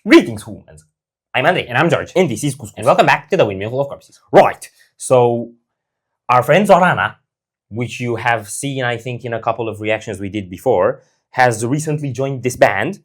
Greetings, humans. I'm Andre. And I'm George. And this is Couscous. And welcome back to the Windmill Full of Corpses. Right. So, our friend Zorana, which you have seen, I think, in a couple of reactions we did before, has recently joined this band.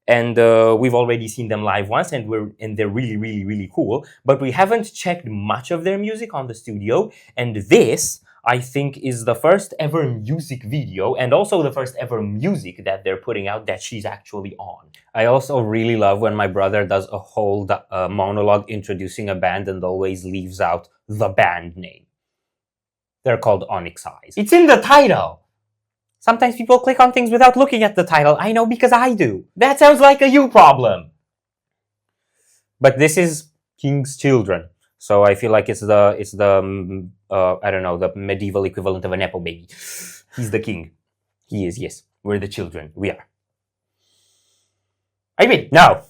And we've already seen them live once, and they're really, really, really cool. But we haven't checked much of their music on the studio. And this, I think, is the first ever music video, and also the first ever music that they're putting out that she's actually on. I also really love when my brother does a whole monologue introducing a band and always leaves out the band name. They're called Onyx Eyes. It's in the title. Sometimes people click on things without looking at the title. I know because I do. That sounds like a you problem. But this is King's Children. So I feel like it's the I don't know, the medieval equivalent of a nepo baby. He's the king. He is, yes. We're the children. We are. Are you ready? Now.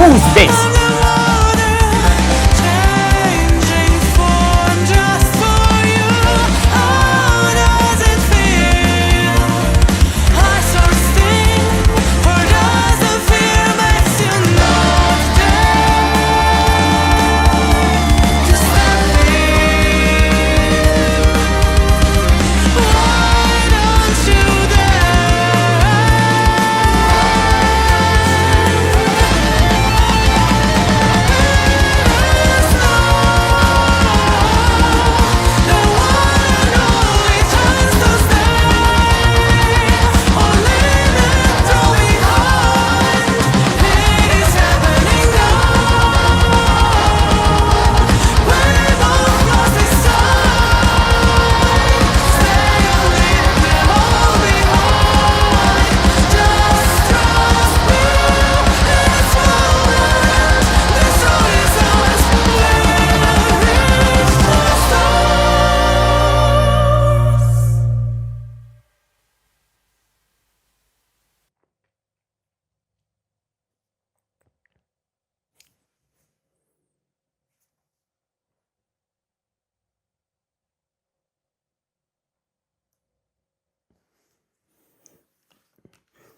Who's this?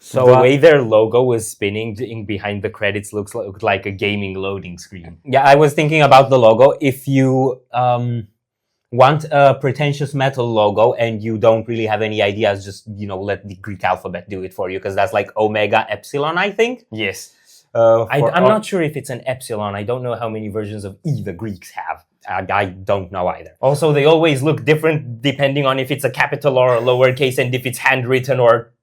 So the way their logo was spinning behind the credits looked like a gaming loading screen. Yeah, I was thinking about the logo. If you want a pretentious metal logo and you don't really have any ideas, just, let the Greek alphabet do it for you, because that's like Omega Epsilon, I think. Yes. I'm not sure if it's an epsilon. I don't know how many versions of E the Greeks have. I don't know either. Also, they always look different depending on if it's a capital or a lowercase and if it's handwritten or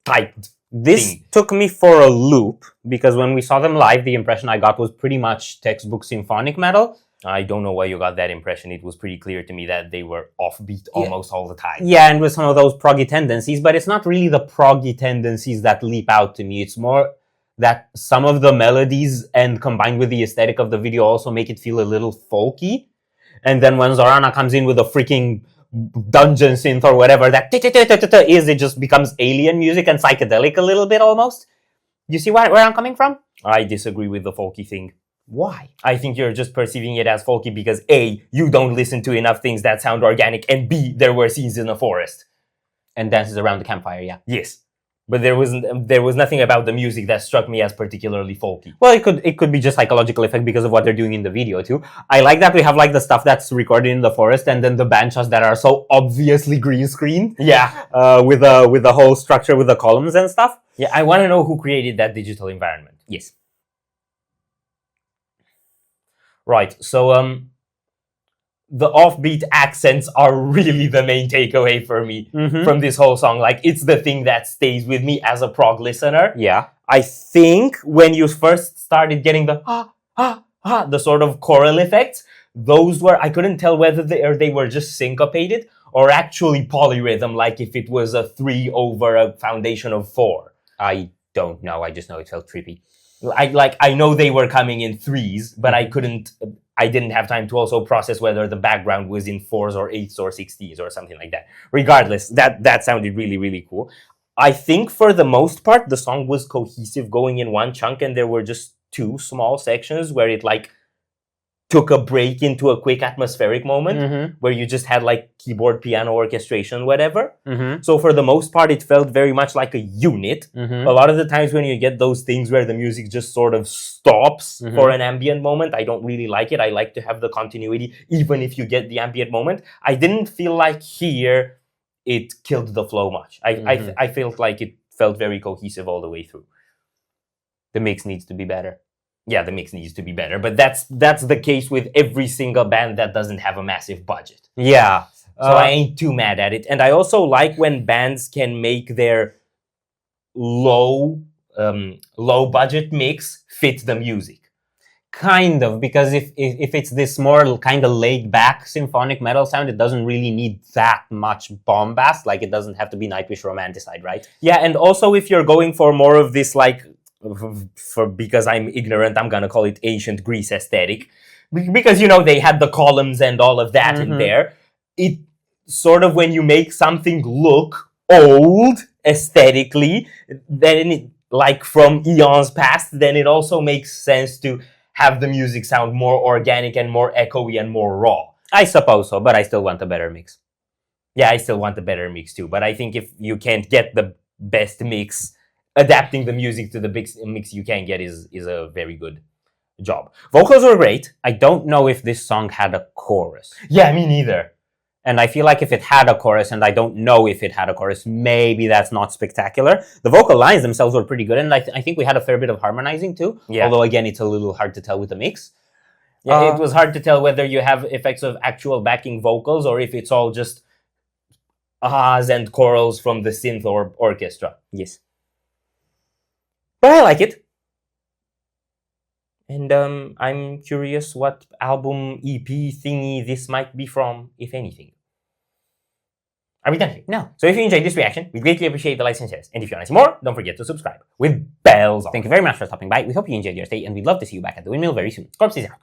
typed. This took me for a loop, because when we saw them live, the impression I got was pretty much textbook symphonic metal. I don't know why you got that impression. It was pretty clear to me that they were offbeat almost all the time. Yeah, and with some of those proggy tendencies, but it's not really the proggy tendencies that leap out to me. It's more that some of the melodies and combined with the aesthetic of the video also make it feel a little folky. And then when Zorana comes in with a freaking dungeon synth or whatever that is, it just becomes alien music and psychedelic a little bit almost. You see where I'm coming from? I disagree with the folky thing. Why? I think you're just perceiving it as folky because A, you don't listen to enough things that sound organic, and B, there were scenes in a forest. And dances around the campfire, yeah. Yes. But there was nothing about the music that struck me as particularly folky. Well, it could be just psychological effect because of what they're doing in the video too. I like that we have like the stuff that's recorded in the forest and then the band shots that are so obviously green screen. Yeah. With the whole structure with the columns and stuff. Yeah, I want to know who created that digital environment. Yes. Right. So the offbeat accents are really the main takeaway for me from this whole song. Like, it's the thing that stays with me as a prog listener. Yeah. I think when you first started getting the sort of choral effects, those were, I couldn't tell whether they were just syncopated or actually polyrhythm, like if it was a 3 over a foundation of 4. I don't know. I just know it felt trippy. I know they were coming in 3s, but I didn't have time to also process whether the background was in 4s or 8s or 16s or something like that. Regardless, that sounded really, really cool. I think for the most part, the song was cohesive going in one chunk, and there were just 2 small sections where it like took a break into a quick atmospheric moment where you just had like keyboard, piano, orchestration, whatever. So for the most part, it felt very much like a unit. A lot of the times when you get those things where the music just sort of stops for an ambient moment, I don't really like it. I like to have the continuity, even if you get the ambient moment. I didn't feel like here it killed the flow much. I felt like it felt very cohesive all the way through. The mix needs to be better. Yeah, the mix needs to be better, but that's the case with every single band that doesn't have a massive budget. Yeah. So I ain't too mad at it. And I also like when bands can make their low budget mix fit the music. Kind of, because if it's this more kind of laid back symphonic metal sound, it doesn't really need that much bombast. Like, it doesn't have to be Nightwish Romanticide, right? Yeah, and also if you're going for more of this, like, because I'm ignorant, I'm gonna call it ancient Greece aesthetic, because they had the columns and all of that in there. It sort of, when you make something look old aesthetically, then it, like from eons past, then it also makes sense to have the music sound more organic and more echoey and more raw. I suppose so, but I still want a better mix. Yeah, I still want a better mix too, but I think if you can't get the best mix, adapting the music to the mix you can get is a very good job. Vocals were great. I don't know if this song had a chorus. Yeah, me neither. And I feel like if it had a chorus, and I don't know if it had a chorus, maybe that's not spectacular. The vocal lines themselves were pretty good, and I think we had a fair bit of harmonizing too. Yeah. Although, again, it's a little hard to tell with the mix. Yeah, it was hard to tell whether you have effects of actual backing vocals or if it's all just ahs and chorals from the synth or orchestra. Yes. But I like it. And I'm curious what album, EP thingy this might be from, if anything. Are we done here? No. So if you enjoyed this reaction, we greatly appreciate the likes and shares. And if you want to see more, don't forget to subscribe with bells on. Thank you very much for stopping by. We hope you enjoyed your stay, and we'd love to see you back at the Windmill very soon. Corpses out.